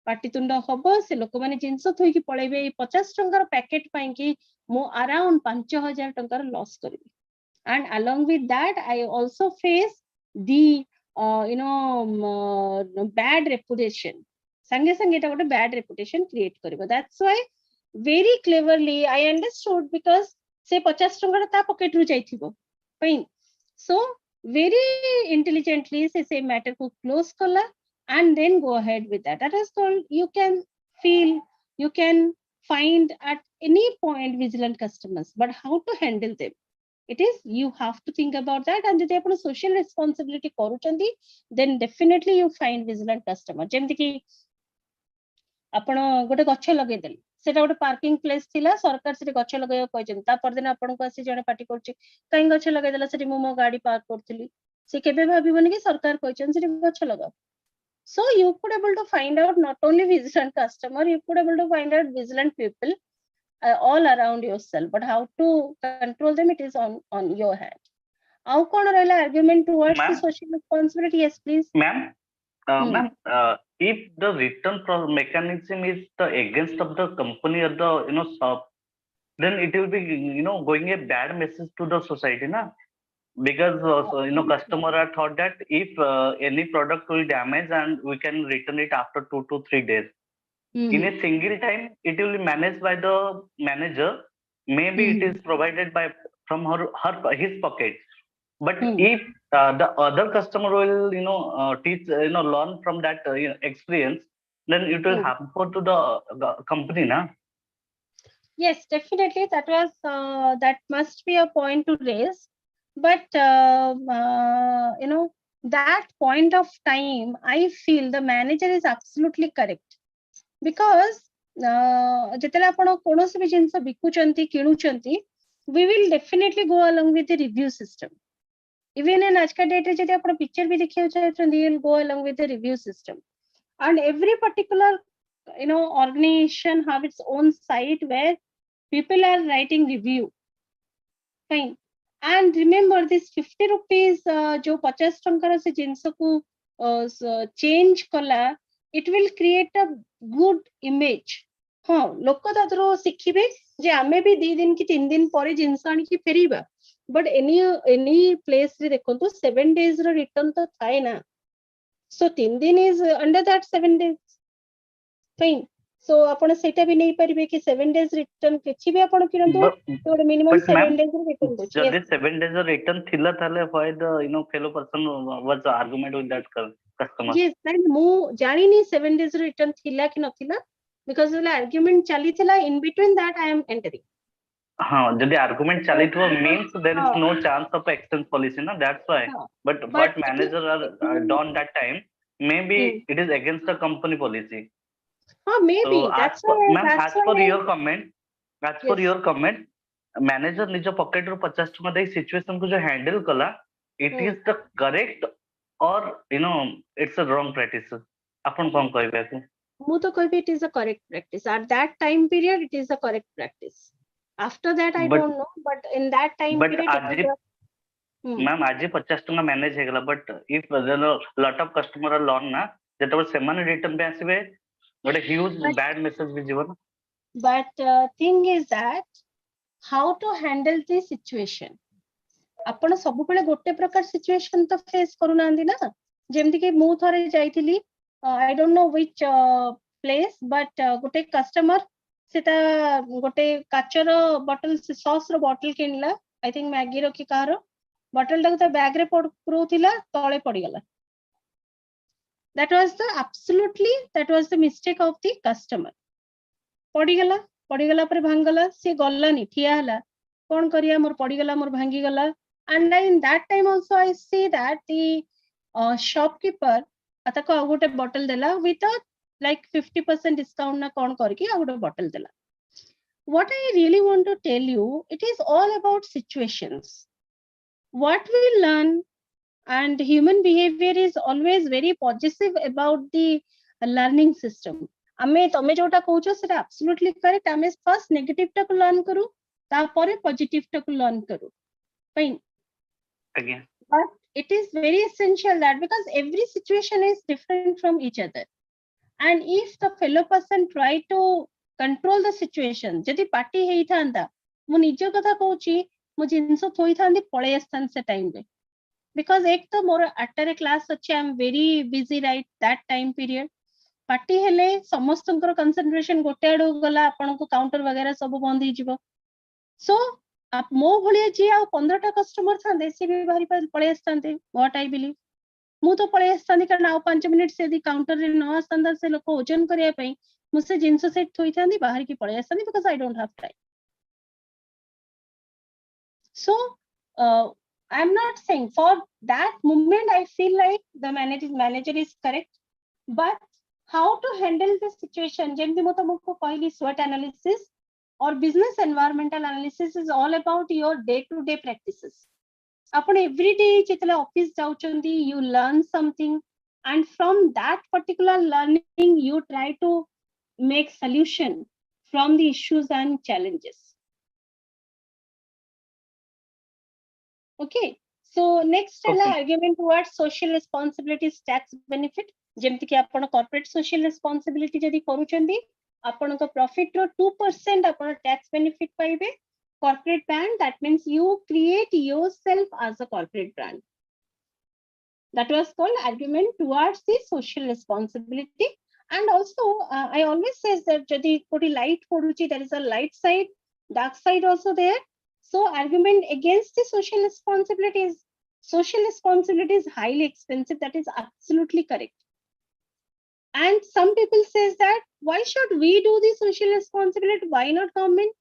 पाटितुंड हबो से लोक माने जिंस थोई की पळेबे 50 टंकार पैकेट पई की मो अराउंड 5000 टंकार लॉस करबी and along with that I also face the bad reputation sange sange eta gote bad reputation create karibo that's why very cleverly I understood because से 50 टंका ता पॉकेट रु जाइथिबो फाइन सो very intelligently से matter को close कला and then go ahead with that is called you can feel you can find at any point vigilant customers but how to handle them it is you have to think about that and जदि आपण social responsibility करूचंदी then definitely you find vigilant customer जेमति कि आपण गोटे गछ लगे देली सेटा गोटे parking place थिला सरकार से गछ लगे कहजन ता परदिन आपण को आसी जने पार्टी करछि काई गछ लगे देला से मो गाड़ी पार्क करथिली से केबे भाबिबनी कि सरकार कहजन से गछ लगा so you could able to find out not only vigilant customer you could able to find out vigilant people all around yourself but how to control them it is on your hand how kon rahila argument towards the social responsibility yes please ma'am ma'am if the return mechanism is the against of the company or the shop then it will be going a bad message to the society na because customer are thought that if any product will damage and we can return it after 2 to 3 days in a single time it will be managed by the manager maybe it is provided by from his pocket but if the other customer will teach learn from that experience then it will happen to the company na yes definitely that must be a point to raise but that point of time I feel the manager is absolutely correct because जेतेला आपण कोनोसी भी जिंस बिकुचंती किणुचंती we will definitely go along with the review system even in ajka date रे जदि आपण picture भी देखियो चाहते you will go along with the review system and every particular organization have its own site where people are writing review fine and remember this 50 rupees जो 50 टंकार से जिंस को change कला it will create a good image हाँ लोक तादरो सिखिबे जे आमे भी 2 दिन की 3 दिन परे जिंस आनी की फेरीबा but any place रे देखंतु 7 days रो रिटर्न तो थाए ना so 3 दिन is under that 7 days fine so आपण सेटा भी नहीं परिबे कि 7 days रिटर्न किछि भी आपण किरंतु तो मिनिमम 7 days रिटर्न दो जदि 7 days रिटर्न थिला थाले why the fellow person was argument with that customer yes and मु जानि नि 7 days रिटर्न थिला कि नथिला because the argument चली थिला in between that I am entering हाँ जदि argument चली थो means there is no chance of exchange policy na that's why but what manager are done that time maybe it is against the company policy maybe so that's why as for your comment manager निज pocket रो 50 टका दे situation को जो handle कला it is the correct or it's a wrong practice अपन कोन कहबे कि मु तो कहबे it is a correct practice at that time period it is a correct practice after that I don't know but in that time period ma'am आज 50 टका manage हे गला but if there are lot of customer are loan ना जेतबे सेमान return पे आसीबे what a huge bad message भी जीवन but thing is that how to handle this situation आपण सब बेले गोटे प्रकार सिचुएशन तो फेस करू नांदी ना जेमति कि मु थरे जाईथिली I don't know which place but गोटे कस्टमर सेटा गोटे काचर बॉटल सॉस रो बॉटल किनला I think मैगी रो कि कार बॉटल ता बैग रे पुरोथिला तळे पड़ी गला that was the mistake of the customer पड़ी गला पर भांग गला से गलानी ठिया हला कोन करिया मोर पड़ी गला मोर भांगी गला and in that time also I see that the shopkeeper atako gote bottle dela with a like 50% discount na kon karki a gote bottle dela. What I really want to tell you, it is all about situations. What we learn, and human behavior is always very positive about the learning system. Ame tome jota koucho seta absolutely correct. Ame first negative ta ko learn karu, tapore positive ta ko learn karu. Fine. Again. But it is very essential that because every situation is different from each other. And if the fellow person try to control the situation, jodi party hei thanda, mu nijo katha kouchi, mu jinso thoi thandi palai astan se time re. Because ek to mor 8 class achi, I am very busy right that time period. Party hele samastankar concentration gote adu gala, apanku counter वगैरह सब बंद ही जिवो. So मो भलिया जी आ 15टा customer थांदे से भी बाहरी पळे आस्तांते. What I believe, मु तो पळे आस्तांती कारण आ 5 मिनिट से दी काउंटर रे न आस्तांदा से लोक ओजन करिया पई मुसे जिंस सेट थोई थांदी बाहर की पळे आस्तांती because I don't have time. So I'm not saying for that moment I feel like the manager is correct, but how to handle the situation, jemti mo tamku कहली SWOT analysis or business environmental analysis is all about your day to day practices. Upon every day chitla office jauchandi, you learn something, and from that particular learning you try to make solution from the issues and challenges. Okay, so next Okay. argument towards social responsibility is tax benefit. जेमती कि आपण corporate social responsibility जदि करूचंदी, आपण को profit रो 2% आपण tax benefit पाइबे. Corporate brand, that means you create yourself as a corporate brand. That was called argument towards the social responsibility. And also I always says that जदि कोटी light पडुची, there is a light side, dark side also there. So argument against the social responsibility is highly expensive. That is absolutely correct. And some people says that why should we do the social responsibility? Why not government?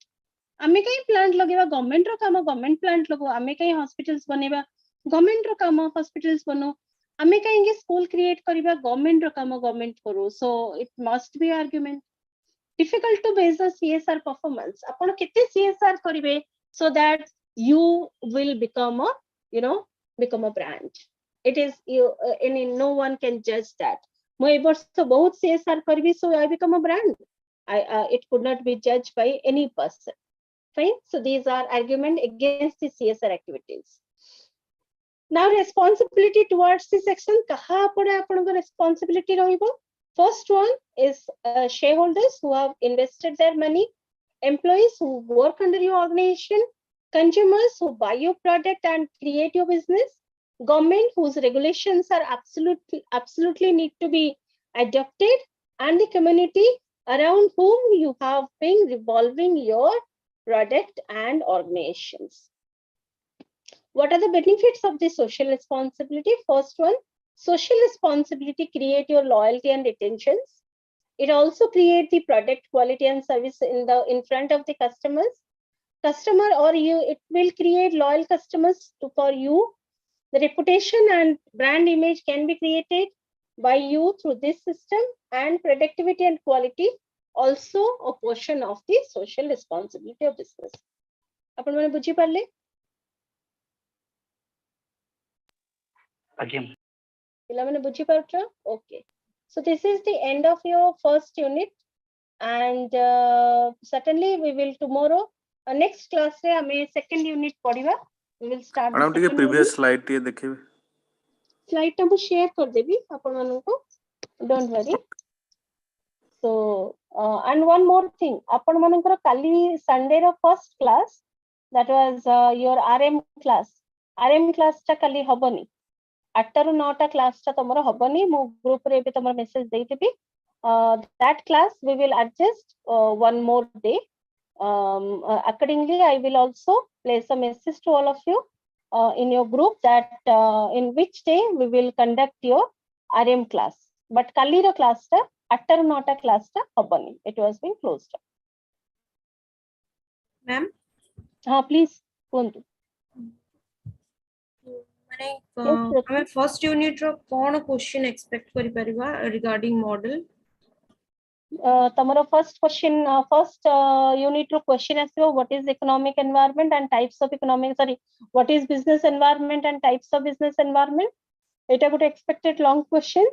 आमे कहीं plant लगेवा, government रो काम government plant लगो. आमे कहीं hospitals बनेवा, government रो काम hospitals बनो. आमे कहीं school create करिवा, government रो काम government करो. So it must be argument. Difficult to base a CSR performance. आपण कितने CSR करिवे so that you will become a brand. It is you, no one can judge that. मैं ए वर्ष तो बहुत CSR करबी, so I become a brand. It could not be judged by any person. Fine. So these are argument against the CSR activities. Now responsibility towards this section. कहाँ पड़े आपण को responsibility रहिबो? First one is shareholders who have invested their money, employees who work under your organization, consumers who buy your product and create your business, government whose regulations are absolutely need to be adopted, and the community around whom you have been revolving your product and organizations. What are the benefits of the social responsibility? First one, social responsibility create your loyalty and retentions. It also create the product quality and service in front of the customer or you. It will create loyal customers for you. The reputation and brand image can be created by you through this system, and productivity and quality also a portion of the social responsibility of business. आपण माने बुझी Parle? Again. पिला माने बुझी पारछ? Okay. So this is the end of your first unit, and certainly we will tomorrow next class रे हमें second unit पढ़िबा. We will start. Madam टिके previous slide टिके देखिबे. Slide टा मु share कर देबी आपण मानको. Don't worry. So and one more thing, आपण मानकर काली Sunday row first class, that was your RM class. RM class टा काली हबनी. 8 ରୁ 9ଟା class ଟା तमरो हबनी. मु group रे भी तमरो message देई देबी. That class we will adjust one more day. Accordingly, I will also place a message to all of you in your group that in which day we will conduct your RM class. But kali ro class ta 8 ରୁ 9ଟା class ta habani. It was been closed. Ma'am, हाँ please कुंतु. माने हमें first unit रो कोन question expect करि परिबा regarding model? tomorrow first question, first unit to question as well, what is economic environment and types of economic, sorry, what is business environment and types of business environment. It would expected long question.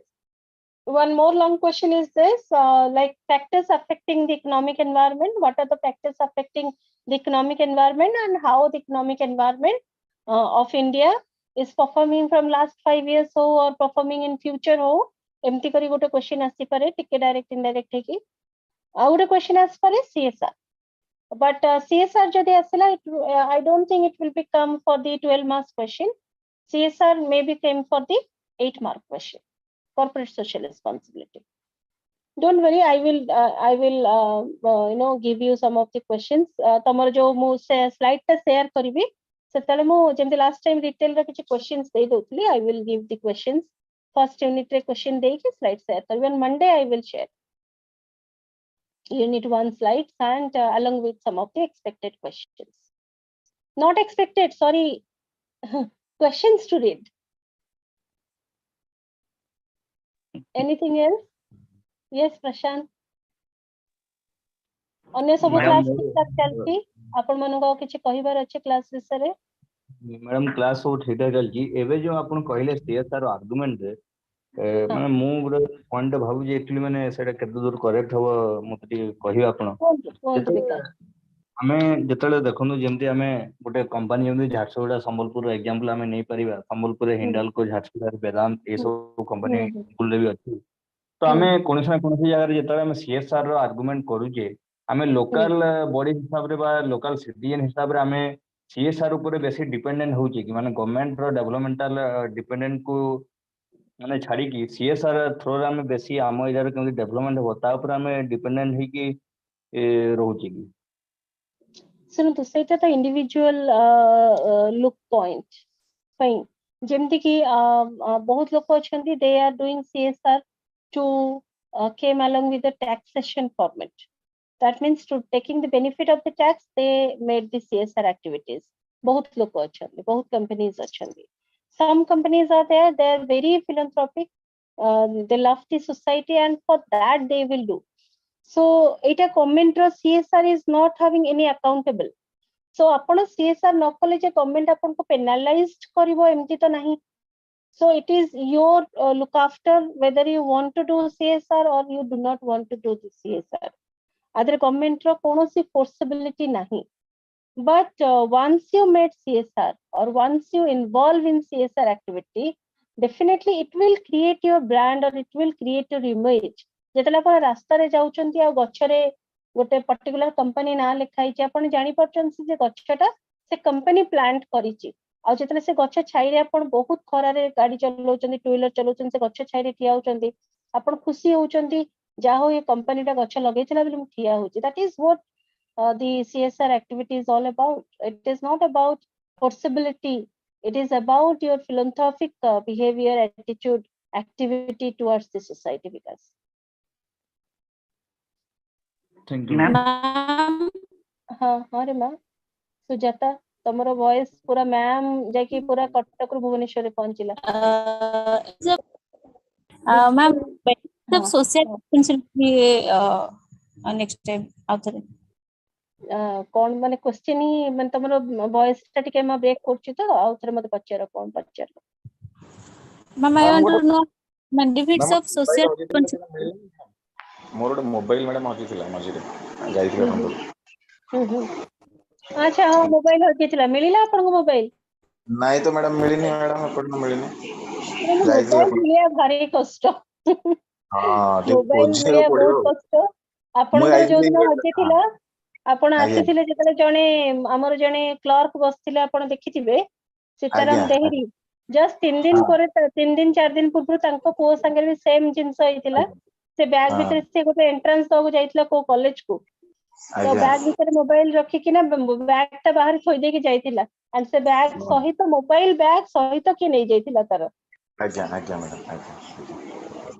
One more long question is this, like factors affecting the economic environment. What are the factors affecting the economic environment and how the economic environment of India is performing from last 5 years or performing in future ho. एमती करी गोटे question आसी पारे टिके direct indirect है कि आ गोटे question आसी पारे CSR, but CSR जदि आसला I don't think it will become for the 12 marks question. CSR maybe came for the 8 mark question, corporate social responsibility. Don't worry, I will give you some of the questions. तमर जो मु slide टा share करिवि सेतले मु जेमति last time detail रा किछि questions they दोतली. I will give the questions. First unit रे question देकी slide share करिवि. On Monday I will share unit 1 slides and along with some of the expected questions. Not expected, sorry, questions to read. Anything else? Yes, Prashant. अन्य सब class ठीक चलती आपण मानको किछि कहिबार अछि class विषय रे? मैडम क्लास सब ठीक ठाक चलची. एबे जो आपण कहले CSR आर्गुमेंट रे माने मु गोटे पॉइंट भाबु जे एक्चुअली माने सेटा केते दूर करेक्ट हबो मते कहियो आपण. हमें जेतले देखनु जेमति हमें गोटे कंपनी जेमति झारसुगुड़ा संबलपुर एग्जांपल हमें नै परिबा. संबलपुर हिंडाल्को झारसुगुड़ा वेदांत ए सब कंपनी स्कूल रे भी अछि. तो हमें कोनोसा जगह रे जेतले हमें CSR रो आर्गुमेंट करूजे हमें लोकल बॉडी हिसाब रे बा लोकल सिटीजन हिसाब रे हमें CSR ऊपर बेसी डिपेंडेंट होउची कि माने गवर्नमेंट रो डेवलपमेंटल डिपेंडेंट को माने छाड़ी की CSR थ्रो रे हमें बेसी आम एरिया रे केमि डेवलपमेंट हो ता ऊपर हमें डिपेंडेंट ही की रहउची की. सुनतु सेटा तो इंडिविजुअल लुक पॉइंट फाइन. जेमति कि बहुत लोक अछंती they are doing CSR to came along with the taxation format. That means to taking the benefit of the tax, they made the CSR activities. बहुत लोग अछंती, बहुत companies अछंती. Some companies are there, they are very philanthropic, they love the society and for that they will do. So it a comment ro CSR is not having any accountable. So आपण CSR न कले जे government आपण को penalised करिवो एमती तो नहीं. So it is your look after whether you want to do CSR or you do not want to do the CSR. Other government ro konosi forcibility nahi. But once you made CSR or once you involve in CSR activity, definitely it will create your brand or it will create your image. जेतला आपण रास्ता रे जाउचंती आ गछरे गोटे particular company ना लिखाई छै आपण जानि परचंती जे गछटा से कंपनी प्लांट करिछि. आ जेतले से गछ छाई रे आपण बहुत खरा रे गाड़ी चलाउचंती, टू व्हीलर चलाउचंती, से गछ छाई रे ठिया होचंती, आपण खुशी होचंती जा हो ये कंपनी टा गछ लगेइछला बिल ठिया होची. That is what the CSR activity is all about. It is not about forcibility. It is about your philanthropic behavior, attitude, activity towards the society. Because thank you. हाँ रे माँ सुजाता तमरो वॉइस पूरा ma'am जाकी पूरा कटक रु भुवनेश्वर रे पहुंचिला. मैम सब social responsibility next time आउथरे कोन माने क्वेश्चन ही माने तमरो वॉइस टा टिके मा ब्रेक करछि तो आउथरे मते पचारो कोन पचारो. Ma'am I want to know benefits of social responsibility. मोर मोबाइल मैडम हजिथिला मझिरे जाइथिला हम. अच्छा हां मोबाइल हजिथिला मिलिला आपन को मोबाइल? नाही तो मैडम मिलिनी मैडम अपन मिलिनी. मोबाइल मिलिया भारी कष्ट. हां मोबाइल मिलिया बहुत कष्ट. आपन को जो दिन हजिथिला आपण आसीथिले जेतले जणे हमर जणे क्लर्क बसथिले आपण देखिथिबे सीताराम देहरी. जस्ट 3 दिन पर 3 दिन 4 दिन पूर्व तांको को संगे भी सेम जिंस होइतिला. से बैग भीतर से गोटे एंट्रेंस दो जाइतला को कॉलेज को. तो बैग भीतर मोबाइल रखी कि ना बैग ता बाहर थोई दे के जाइतिला. एंड से बैग सहित मोबाइल बैग सहित के नै जाइतिला तार. आज्ञा मैडम आज्ञा.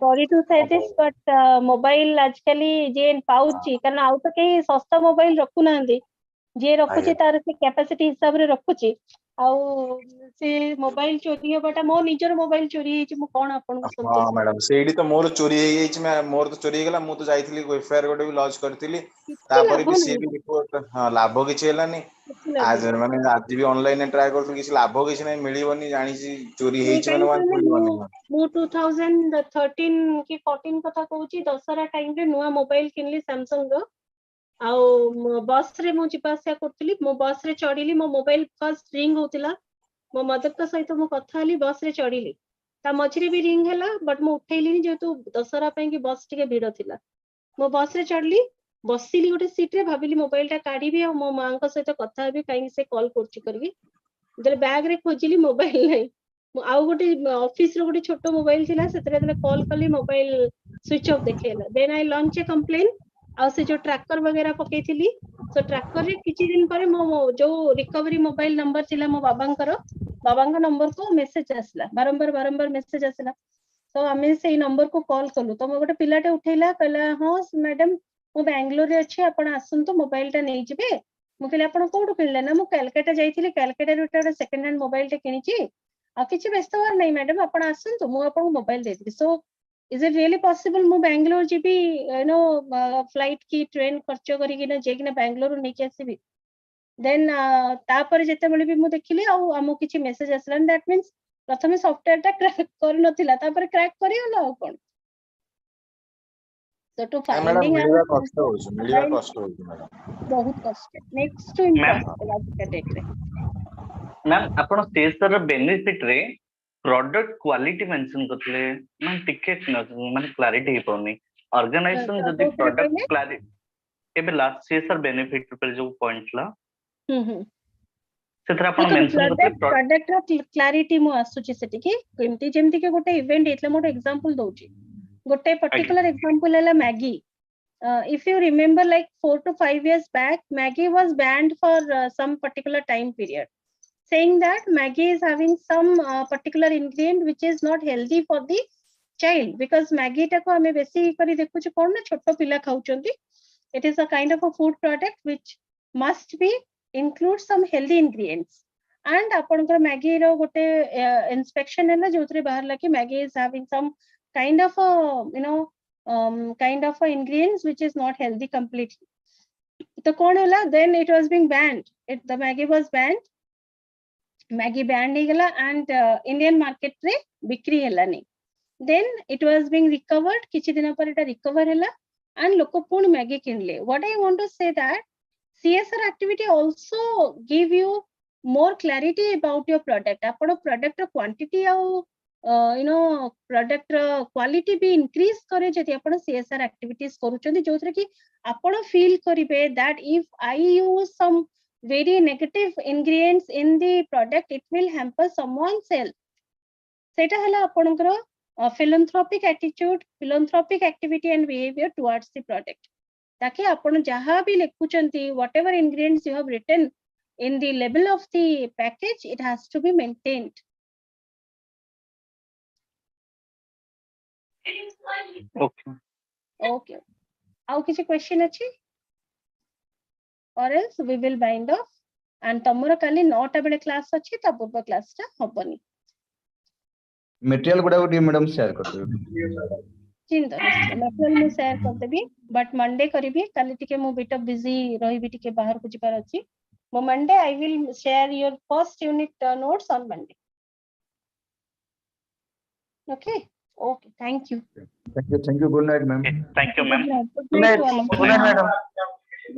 Sorry to say this, but mobile आजकली जे पाउची कारण आउ तो कहीं सस्ता मोबाइल रखु नांदी. जे रखुची तार से कैपेसिटी हिसाब रे रखुची ଆଉ ସେ ମୋବାଇଲ ଚୋରି ହେବାଟା ମୋ ନିଜର ମୋବାଇଲ ଚୋରି ହେଇଛି, ମୁଁ କଣ ଆପଣଙ୍କୁ ହଁ ସନ୍ତୋଷ ମ୍ୟାଡାମ ସେଇଠି ତ ମୋର ଚୋରି ହେଇଯାଇଛି, ମୋର ତ ଚୋରି ହେଇଗଲା। ମୁଁ ତ ଯାଇଥିଲି ଏଫଆଇଆର ଗୋଟେ ବି ଲଜ୍ କରିଥିଲି, କିଛି ତାପରେ ଲାଭ ବି ସିଏ ନାହିଁ, ବି ରିପୋର୍ଟ, ହଁ ଲାଭ କିଛି ହେଲାନି। କିଛି ଲାଭ ନାହିଁ। ମାନେ ଆଜି ବି ଅନଲାଇନରେ ଟ୍ରାଏ କରୁଥିଲି, କିଛି ଲାଭ କିଛି ନାହିଁ, ମିଳିବନି। ଜାଣିଛି ଚୋରି ସେ ହେଇଛି କାହିଁକି ମାନେ କହିଲେ ମିଳିବନି। ମୁଁ 2013 କି 14 କଥା କହୁଛି, ଦଶହରା ଟାଇମ ରେ ନୂଆ ମୋବାଇଲ କିଣିଲି ସାମସଙ୍ଗ ର। ଆଉ ବସ ରେ ମୁଁ ଯିବା ଆସିବା କରୁଥିଲି, ମୋ ବସ ରେ ଚଢିଲି, ମୋ ମୋବାଇଲ ଫାର୍ଷ୍ଟ ରିଙ୍ଗ ହଉଥିଲା, ମୋ ମଦରଙ୍କ ସହିତ ମୁଁ କଥା ହେଲି, ବସ ରେ ଚଢିଲି, ତା ମଝିରେ ବି ରିଙ୍ଗ ହେଲା, ବଟ୍ ମୁଁ ଉଠେଇଲିନି ଯେହେତୁ ଦଶହରା ପାଇଁ କି ବସ ଟିକେ ଭିଡ ଥିଲା। ମୋ ବସ ରେ ଚଢିଲି, ବସିଲି ଗୋଟେ ସିଟ ରେ, ଭାବିଲି ମୋବାଇଲ ଟା କାଢିବି ଆଉ ମୋ ମାଙ୍କ ସହିତ କଥା ହେବି, କାହିଁକି ସେ କଲ୍ କରୁଛି କରିକି। ଯେତେବେଳେ ବ୍ୟାଗ ରେ ଖୋଜିଲି ମୋବାଇଲ ନାହିଁ। ଆଉ ଗୋଟେ ଅଫିସ ର ଗୋଟେ ଛୋଟ ମୋବାଇଲ ଥିଲା, ସେଥିରେ ଯେତେବେଳେ କଲ୍ କଲି ମୋବାଇଲ ସୁଇଚ ଅଫ୍ ଦେଖେଇଲା। Then I launch a complain. ଆଉ ସେ ଯୋଉ ଟ୍ରାକର ବଗେରା ପକେଇଥିଲି, ସେ ଟ୍ରାକର ରେ କିଛି ଦିନ ପରେ ମୋ ଯୋଉ ରିକଭରି ମୋବାଇଲ ନମ୍ବର ଥିଲା ମୋ ବାବାଙ୍କର, ବାବାଙ୍କ ନମ୍ବରକୁ ମେସେଜ ଆସିଲା, ବାରମ୍ବାର ମେସେଜ ଆସିଲା। ତ ଆମେ ସେଇ ନମ୍ବରକୁ କଲ୍ କଲୁ, ତ ଗୋଟେ ପିଲାଟେ ଉଠେଇଲା, କହିଲା ହଁ ମ୍ୟାଡାମ ମୁଁ ବାଙ୍ଗାଲୋରରେ ଅଛି, ଆପଣ ଆସନ୍ତୁ ମୋବାଇଲ ଟା ନେଇଯିବେ। ମୁଁ କହିଲି ଆପଣ କୋଉଠୁ କିଣିଲେ? ନା ମୁଁ କାଲକାଟା ଯାଇଥିଲି, କାଲକାଟାରୁ ଗୋଟେ ସେକେଣ୍ଡ ହ୍ୟାଣ୍ଡ ମୋବାଇଲ ଟେ କିଣିଛି, ଆଉ କିଛି ବ୍ୟସ୍ତ ହବାର ନାହିଁ ମ୍ୟାଡାମ, ଆପଣ ଆସନ୍ତୁ, ମୁଁ ଆପଣଙ୍କୁ ମୋବାଇଲ ଦେଇଦେବି। So is it really possible ମୁଁ ବାଙ୍ଗାଲୋର ଯିବି, ଫ୍ଲାଇଟ୍ କି ଟ୍ରେନ ଖର୍ଚ୍ଚ କରିକିନା ଯାଇକିନା ବାଙ୍ଗାଲୋର ନେଇକି ଆସିବି? ଦେନ୍ ତାପରେ ଯେତେବେଳେ ବି ମୁଁ ଦେଖିଲି ଆଉ ଆମକୁ କିଛି ମେସେଜ ଆସିଲାନି, ଦ୍ୟାଟ ମିନ୍ସ ପ୍ରଥମେ ସଫ୍ଟୱେର ଟା କ୍ରାକ୍ କରିନଥିଲା, ତାପରେ କ୍ରାକ୍ କରିଗଲା ଆଉ କଣ। So to ମ୍ୟାଡାମ finding ମିଳିବା out କଷ୍ଟ ହଉଛି, ମିଳିବା mobile କଷ୍ଟ ହଉଛି ମ୍ୟାଡାମ। ବହୁତ କଷ୍ଟ, next to impossible ଆଜିକା ଡେଟ୍ ରେ। ମ୍ୟାମ୍ ଆପଣ CSR ର ବେନିଫିଟ ରେ ପ୍ରଡକ୍ଟ କ୍ୱାଲିଟି ମେନସନ କରିଥିଲେ, ମାନେ ଟିକେ ମାନେ କ୍ଲାରିଟି ହେଇପାରୁନି। ଅର୍ଗାନାଇଜେସନ ଯଦି କୋଉଥିରେ ପ୍ରଡକ୍ଟ କହିଲେ? କ୍ଲାରିଟି, ଏବେ ଲାଷ୍ଟ CSR ବେନିଫିଟ ଉପରେ ଯୋଉ ପଏଣ୍ଟ ଥିଲା, ସେଥିରେ ଆପଣ ଦେଖନ୍ତୁ ମେନସନ କରିଥିଲେ ପ୍ରଡକ୍ଟ ର କ୍ଲାରିଟି ମୁଁ ଆସୁଛି ସେଠିକି। ଯେମିତି କି ଗୋଟେ ଇଭେଣ୍ଟ ହେଇଥିଲା, ମୁଁ ଗୋଟେ ଏକ୍ସାମ୍ପଲ ଦଉଛି, ଗୋଟେ ପର୍ଟିକୁଲାର ଏକ୍ସାମ୍ପଲ ହେଲା Maggi. If you remember, like 4 to 5 years back, Maggi was banned for some particular time period, saying that Maggi is having some particular ingredient which is not healthy for the child, because Maggi ta ko ame besi kari dekhuchu kon na choto pila khauchanti. It is a kind of a food product which must be include some healthy ingredients. And apankar Maggi ro gote inspection hela jothre bahar la ki Maggi is having some kind of a kind of a ingredients which is not healthy completely. So kon hela, then it was being banned, the Maggi was banned, Maggi banned hegala, and Indian market re bikri helani. Then it was being recovered, kichi dina par eta recover hela, and loko pun Maggi kinle. What I want to say that CSR activity also give you more clarity about your product. Apno product quantity au product quality be increase kare jati apno CSR activities karuchandi, jothre ki apno feel karibe that if I use some very negative ingredients in the product, it will hamper someone's health. Seta hala apankara philanthropic attitude, philanthropic activity and behavior towards the product. ताकि आपण जहाँ भी लिखुचंती, whatever ingredients you have written in the label of the package, it has to be maintained. Okay. How किसी question अच्छी? Or else we will bind off. And तमरा काली 9टा बेले class अच्छी, ता पूर्व class टा हबनी. Material गुड़ा गुड़ी मैडम शेयर करते हैं। चिंता निश्चय material मु share कर देबी, but Monday करीबी, काली टिके मु bit of busy रही भी टिके बाहर कुछ बार अच्छी. Mo Monday I will share your first unit notes on Monday. Okay. Thank you. Thank you. Good night, ma'am. Thank you, ma'am. Good night to all of you. Good night, madam.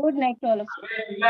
Good night to all of you.